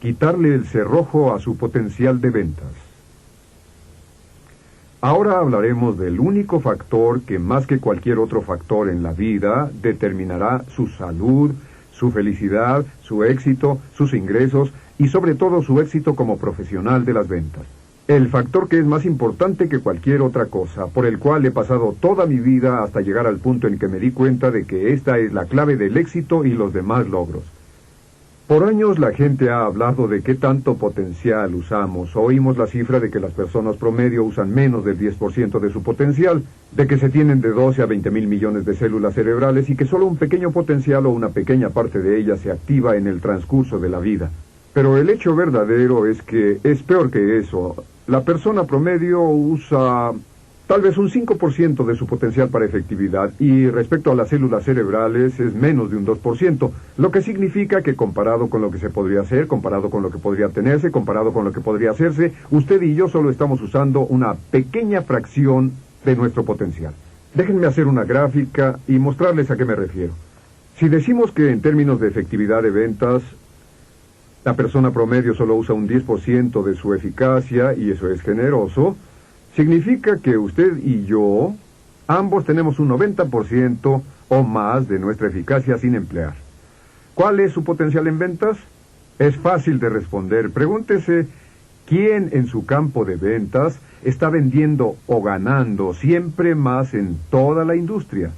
quitarle el cerrojo a su potencial de ventas. Ahora hablaremos del único factor que más que cualquier otro factor en la vida determinará su salud, su felicidad, su éxito, sus ingresos y sobre todo su éxito como profesional de las ventas. El factor que es más importante que cualquier otra cosa, por el cual he pasado toda mi vida hasta llegar al punto en que me di cuenta de que esta es la clave del éxito y los demás logros. Por años la gente ha hablado de qué tanto potencial usamos. Oímos la cifra de que las personas promedio usan menos del 10% de su potencial, de que se tienen de 12 a 20 mil millones de células cerebrales y que solo un pequeño potencial o una pequeña parte de ellas se activa en el transcurso de la vida. Pero el hecho verdadero es que es peor que eso. La persona promedio usa tal vez un 5% de su potencial para efectividad y respecto a las células cerebrales es menos de un 2%, lo que significa que comparado con lo que se podría hacer, comparado con lo que podría tenerse, comparado con lo que podría hacerse, usted y yo solo estamos usando una pequeña fracción de nuestro potencial. Déjenme hacer una gráfica y mostrarles a qué me refiero. Si decimos que en términos de efectividad de ventas, la persona promedio solo usa un 10% de su eficacia, y eso es generoso, significa que usted y yo, ambos tenemos un 90% o más de nuestra eficacia sin emplear. ¿Cuál es su potencial en ventas? Es fácil de responder. Pregúntese, ¿quién en su campo de ventas está vendiendo o ganando siempre más en toda la industria?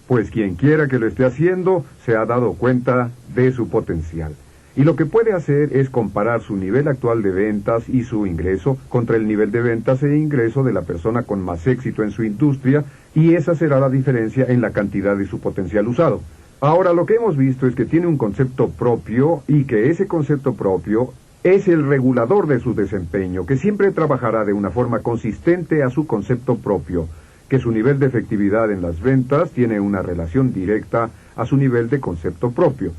Pues quien quiera que lo esté haciendo se ha dado cuenta de su potencial. Y lo que puede hacer es comparar su nivel actual de ventas y su ingreso contra el nivel de ventas e ingreso de la persona con más éxito en su industria, y esa será la diferencia en la cantidad de su potencial usado. Ahora, lo que hemos visto es que tiene un concepto propio y que ese concepto propio es el regulador de su desempeño, que siempre trabajará de una forma consistente a su concepto propio, que su nivel de efectividad en las ventas tiene una relación directa a su nivel de concepto propio.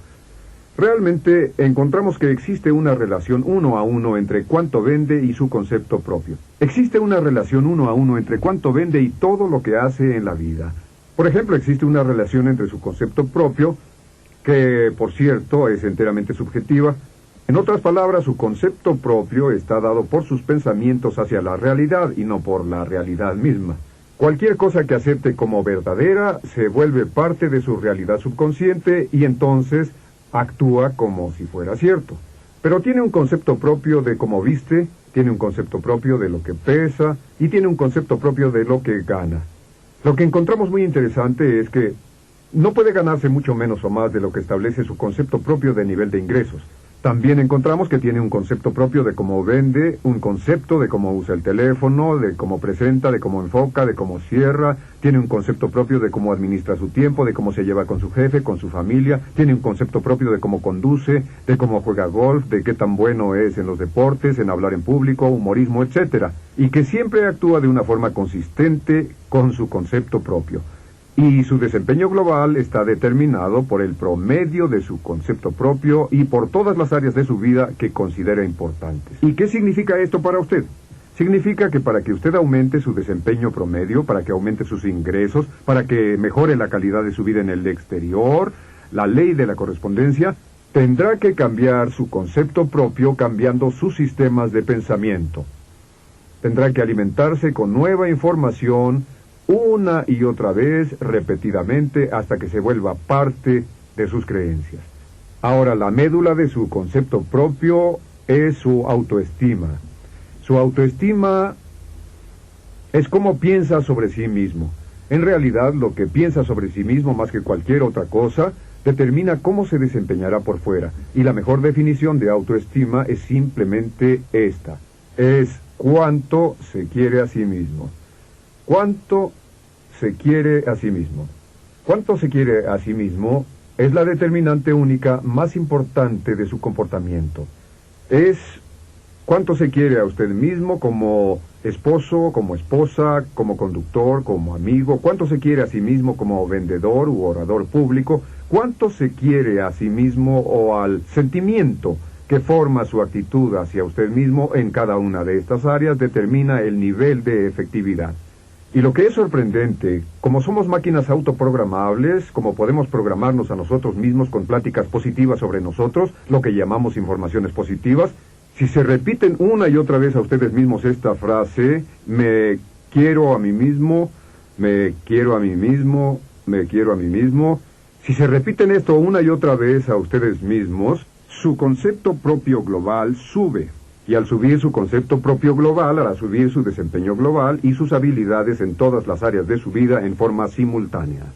Realmente encontramos que existe una relación 1 a 1 entre cuánto vende y su concepto propio. Existe una relación 1 a 1 entre cuánto vende y todo lo que hace en la vida. Por ejemplo, existe una relación entre su concepto propio, que por cierto es enteramente subjetiva. En otras palabras, su concepto propio está dado por sus pensamientos hacia la realidad y no por la realidad misma. Cualquier cosa que acepte como verdadera se vuelve parte de su realidad subconsciente y entonces actúa como si fuera cierto. Pero tiene un concepto propio de cómo viste, tiene un concepto propio de lo que pesa y tiene un concepto propio de lo que gana. Lo que encontramos muy interesante es que no puede ganarse mucho menos o más de lo que establece su concepto propio de nivel de ingresos. También encontramos que tiene un concepto propio de cómo vende, un concepto de cómo usa el teléfono, de cómo presenta, de cómo enfoca, de cómo cierra. Tiene un concepto propio de cómo administra su tiempo, de cómo se lleva con su jefe, con su familia. Tiene un concepto propio de cómo conduce, de cómo juega golf, de qué tan bueno es en los deportes, en hablar en público, humorismo, etc. Y que siempre actúa de una forma consistente con su concepto propio. Y su desempeño global está determinado por el promedio de su concepto propio y por todas las áreas de su vida que considera importantes. ¿Y qué significa esto para usted? Significa que para que usted aumente su desempeño promedio, para que aumente sus ingresos, para que mejore la calidad de su vida en el exterior, la ley de la correspondencia, tendrá que cambiar su concepto propio cambiando sus sistemas de pensamiento. Tendrá que alimentarse con nueva información una y otra vez, repetidamente, hasta que se vuelva parte de sus creencias. Ahora, la médula de su concepto propio es su autoestima. Su autoestima es cómo piensa sobre sí mismo. En realidad, lo que piensa sobre sí mismo, más que cualquier otra cosa, determina cómo se desempeñará por fuera. Y la mejor definición de autoestima es simplemente esta. Es cuánto se quiere a sí mismo. ¿Cuánto se quiere a sí mismo? Cuánto se quiere a sí mismo es la determinante única más importante de su comportamiento. Es cuánto se quiere a usted mismo como esposo, como esposa, como conductor, como amigo. Cuánto se quiere a sí mismo como vendedor u orador público. Cuánto se quiere a sí mismo o al sentimiento que forma su actitud hacia usted mismo en cada una de estas áreas determina el nivel de efectividad. Y lo que es sorprendente, como somos máquinas autoprogramables, como podemos programarnos a nosotros mismos con pláticas positivas sobre nosotros, lo que llamamos informaciones positivas, si se repiten una y otra vez a ustedes mismos esta frase, me quiero a mí mismo, me quiero a mí mismo, me quiero a mí mismo, si se repiten esto una y otra vez a ustedes mismos, su concepto propio global sube. Y al subir su concepto propio global, hará subir su desempeño global y sus habilidades en todas las áreas de su vida en forma simultánea.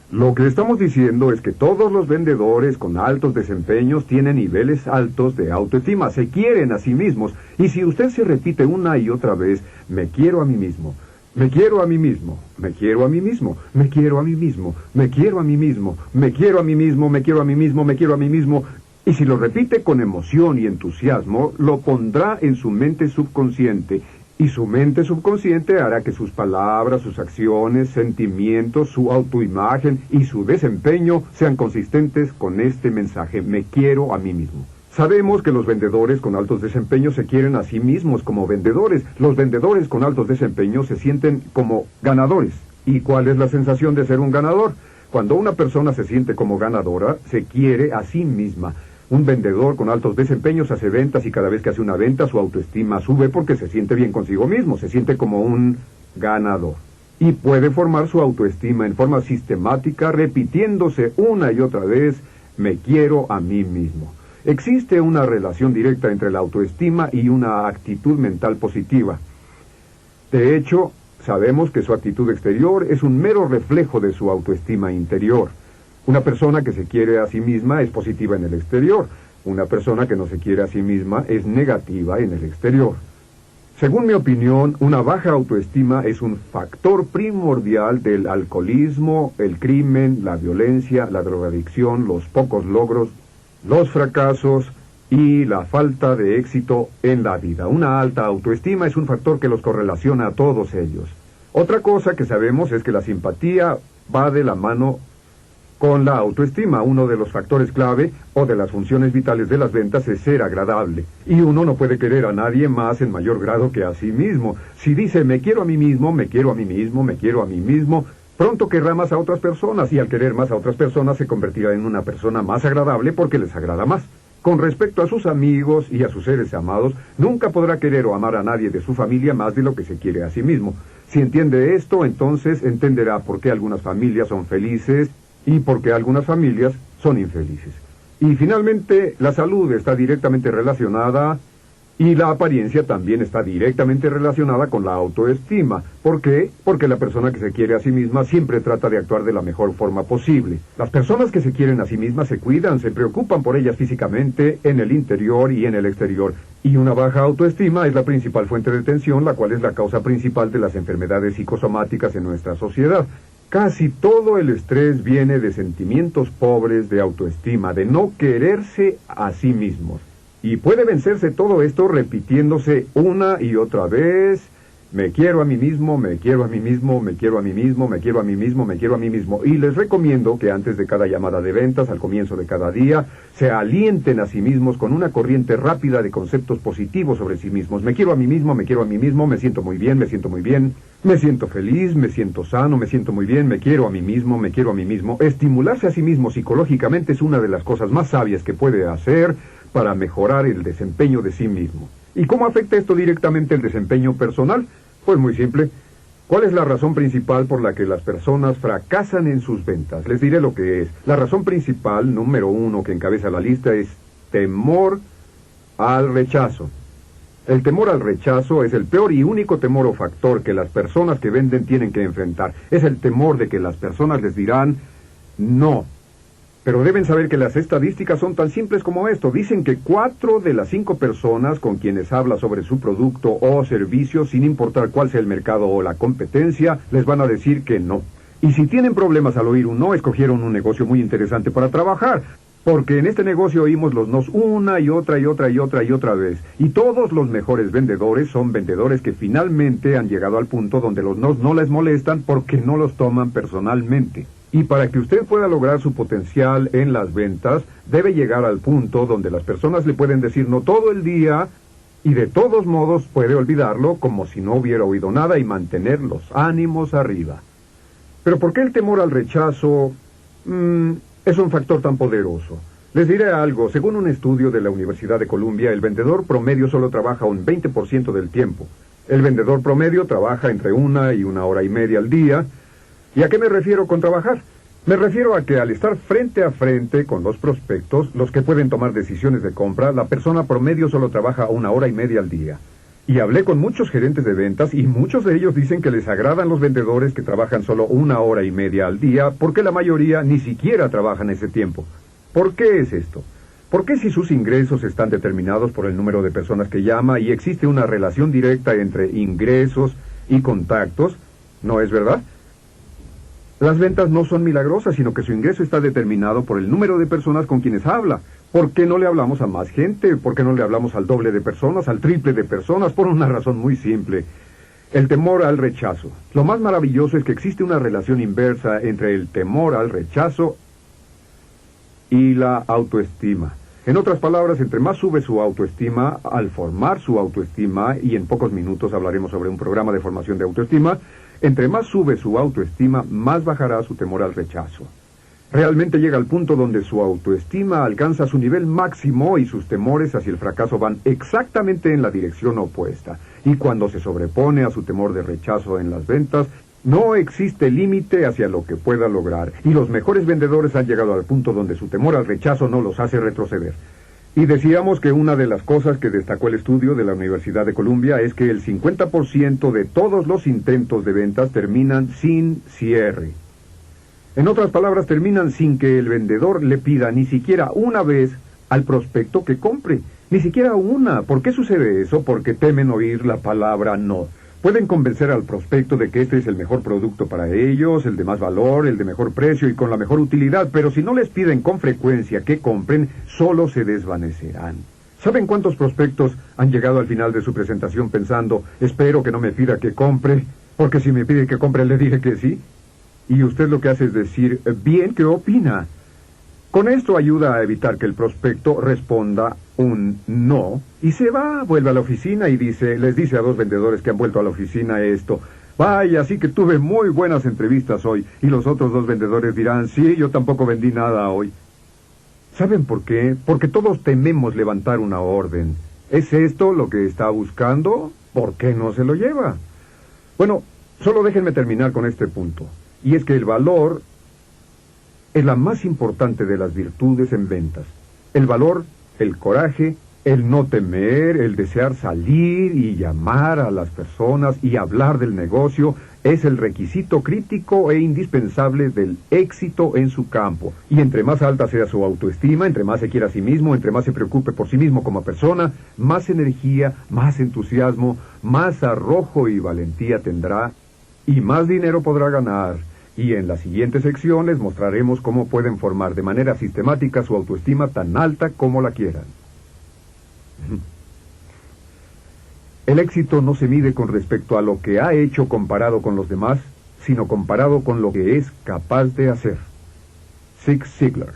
Lo que estamos diciendo es que todos los vendedores con altos desempeños tienen niveles altos de autoestima, se quieren a sí mismos. Y si usted se repite una y otra vez, me quiero a mí mismo, me quiero a mí mismo, me quiero a mí mismo, me quiero a mí mismo, me quiero a mí mismo, me quiero a mí mismo, me quiero a mí mismo, me quiero a mí mismo, y si lo repite con emoción y entusiasmo, lo pondrá en su mente subconsciente, y su mente subconsciente hará que sus palabras, sus acciones, sentimientos, su autoimagen y su desempeño sean consistentes con este mensaje, me quiero a mí mismo. Sabemos que los vendedores con altos desempeños se quieren a sí mismos como vendedores. Los vendedores con altos desempeños se sienten como ganadores. ¿Y cuál es la sensación de ser un ganador? Cuando una persona se siente como ganadora, se quiere a sí misma. Un vendedor con altos desempeños hace ventas y cada vez que hace una venta su autoestima sube porque se siente bien consigo mismo, se siente como un ganador. Y puede formar su autoestima en forma sistemática repitiéndose una y otra vez, me quiero a mí mismo. Existe una relación directa entre la autoestima y una actitud mental positiva. De hecho, sabemos que su actitud exterior es un mero reflejo de su autoestima interior. Una persona que se quiere a sí misma es positiva en el exterior. Una persona que no se quiere a sí misma es negativa en el exterior. Según mi opinión, una baja autoestima es un factor primordial del alcoholismo, el crimen, la violencia, la drogadicción, los pocos logros, los fracasos y la falta de éxito en la vida. Una alta autoestima es un factor que los correlaciona a todos ellos. Otra cosa que sabemos es que la simpatía va de la mano con la autoestima. Uno de los factores clave o de las funciones vitales de las ventas es ser agradable. Y uno no puede querer a nadie más en mayor grado que a sí mismo. Si dice, me quiero a mí mismo, me quiero a mí mismo, me quiero a mí mismo, pronto querrá más a otras personas y al querer más a otras personas se convertirá en una persona más agradable porque les agrada más. Con respecto a sus amigos y a sus seres amados, nunca podrá querer o amar a nadie de su familia más de lo que se quiere a sí mismo. Si entiende esto, entonces entenderá por qué algunas familias son felices y por qué algunas familias son infelices. Y finalmente, la salud está directamente relacionada y la apariencia también está directamente relacionada con la autoestima. ¿Por qué? Porque la persona que se quiere a sí misma siempre trata de actuar de la mejor forma posible. Las personas que se quieren a sí mismas se cuidan, se preocupan por ellas físicamente, en el interior y en el exterior. Y una baja autoestima es la principal fuente de tensión, la cual es la causa principal de las enfermedades psicosomáticas en nuestra sociedad. Casi todo el estrés viene de sentimientos pobres de autoestima, de no quererse a sí mismos. Y puede vencerse todo esto repitiéndose una y otra vez, me quiero a mí mismo, me quiero a mí mismo, me quiero a mí mismo, me quiero a mí mismo, me quiero a mí mismo. Y les recomiendo que antes de cada llamada de ventas, al comienzo de cada día, se alienten a sí mismos con una corriente rápida de conceptos positivos sobre sí mismos. Me quiero a mí mismo, me quiero a mí mismo, me siento muy bien, me siento muy bien, me siento feliz, me siento sano, me siento muy bien, me quiero a mí mismo, me quiero a mí mismo. Estimularse a sí mismo psicológicamente es una de las cosas más sabias que puede hacer para mejorar el desempeño de sí mismo. ¿Y cómo afecta esto directamente el desempeño personal? Pues muy simple. ¿Cuál es la razón principal por la que las personas fracasan en sus ventas? Les diré lo que es. La razón principal, número 1, que encabeza la lista, es temor al rechazo. El temor al rechazo es el peor y único temor o factor que las personas que venden tienen que enfrentar. Es el temor de que las personas les dirán no. Pero deben saber que las estadísticas son tan simples como esto. Dicen que 4 de las 5 personas con quienes habla sobre su producto o servicio, sin importar cuál sea el mercado o la competencia, les van a decir que no. Y si tienen problemas al oír un no, escogieron un negocio muy interesante para trabajar. Porque en este negocio oímos los nos una y otra y otra y otra y otra vez. Y todos los mejores vendedores son vendedores que finalmente han llegado al punto donde los nos no les molestan porque no los toman personalmente. Y para que usted pueda lograr su potencial en las ventas, debe llegar al punto donde las personas le pueden decir no todo el día Y de todos modos puede olvidarlo como si no hubiera oído nada y mantener los ánimos arriba. Pero ¿por qué el temor al rechazo es un factor tan poderoso? Les diré algo. Según un estudio de la Universidad de Columbia, el vendedor promedio solo trabaja un 20% del tiempo. El vendedor promedio trabaja entre 1 y 1 hora y media al día. ¿Y a qué me refiero con trabajar? Me refiero a que al estar frente a frente con los prospectos, los que pueden tomar decisiones de compra, la persona promedio solo trabaja 1 hora y media al día. Y hablé con muchos gerentes de ventas y muchos de ellos dicen que les agradan los vendedores que trabajan solo 1 hora y media al día porque la mayoría ni siquiera trabajan ese tiempo. ¿Por qué es esto? ¿Por qué si sus ingresos están determinados por el número de personas que llama y existe una relación directa entre ingresos y contactos, no es verdad? Las ventas no son milagrosas, sino que su ingreso está determinado por el número de personas con quienes habla. ¿Por qué no le hablamos a más gente? ¿Por qué no le hablamos al doble de personas, al triple de personas? Por una razón muy simple. El temor al rechazo. Lo más maravilloso es que existe una relación inversa entre el temor al rechazo y la autoestima. En otras palabras, entre más sube su autoestima, al formar su autoestima, y en pocos minutos hablaremos sobre un programa de formación de autoestima, entre más sube su autoestima, más bajará su temor al rechazo. Realmente llega al punto donde su autoestima alcanza su nivel máximo y sus temores hacia el fracaso van exactamente en la dirección opuesta. Y cuando se sobrepone a su temor de rechazo en las ventas, no existe límite hacia lo que pueda lograr. Y los mejores vendedores han llegado al punto donde su temor al rechazo no los hace retroceder. Y decíamos que una de las cosas que destacó el estudio de la Universidad de Columbia es que el 50% de todos los intentos de ventas terminan sin cierre. En otras palabras, terminan sin que el vendedor le pida ni siquiera una vez al prospecto que compre. Ni siquiera una. ¿Por qué sucede eso? Porque temen oír la palabra no. Pueden convencer al prospecto de que este es el mejor producto para ellos, el de más valor, el de mejor precio y con la mejor utilidad, pero si no les piden con frecuencia que compren, solo se desvanecerán. ¿Saben cuántos prospectos han llegado al final de su presentación pensando, espero que no me pida que compre, porque si me pide que compre le dije que sí? Y usted lo que hace es decir, bien, ¿qué opina? Con esto ayuda a evitar que el prospecto responda un no y se va, vuelve a la oficina y les dice a 2 vendedores que han vuelto a la oficina esto. Vaya, sí que tuve muy buenas entrevistas hoy. Y los otros 2 vendedores dirán, sí, yo tampoco vendí nada hoy. ¿Saben por qué? Porque todos tememos levantar una orden. ¿Es esto lo que está buscando? ¿Por qué no se lo lleva? Bueno, solo déjenme terminar con este punto. Y es que el valor es la más importante de las virtudes en ventas. El valor, el coraje, el no temer, el desear salir y llamar a las personas y hablar del negocio es el requisito crítico e indispensable del éxito en su campo. Y entre más alta sea su autoestima, entre más se quiera a sí mismo, entre más se preocupe por sí mismo como persona, más energía, más entusiasmo, más arrojo y valentía tendrá y más dinero podrá ganar. Y en las siguientes secciones mostraremos cómo pueden formar de manera sistemática su autoestima tan alta como la quieran. El éxito no se mide con respecto a lo que ha hecho comparado con los demás, sino comparado con lo que es capaz de hacer. Zig Ziglar.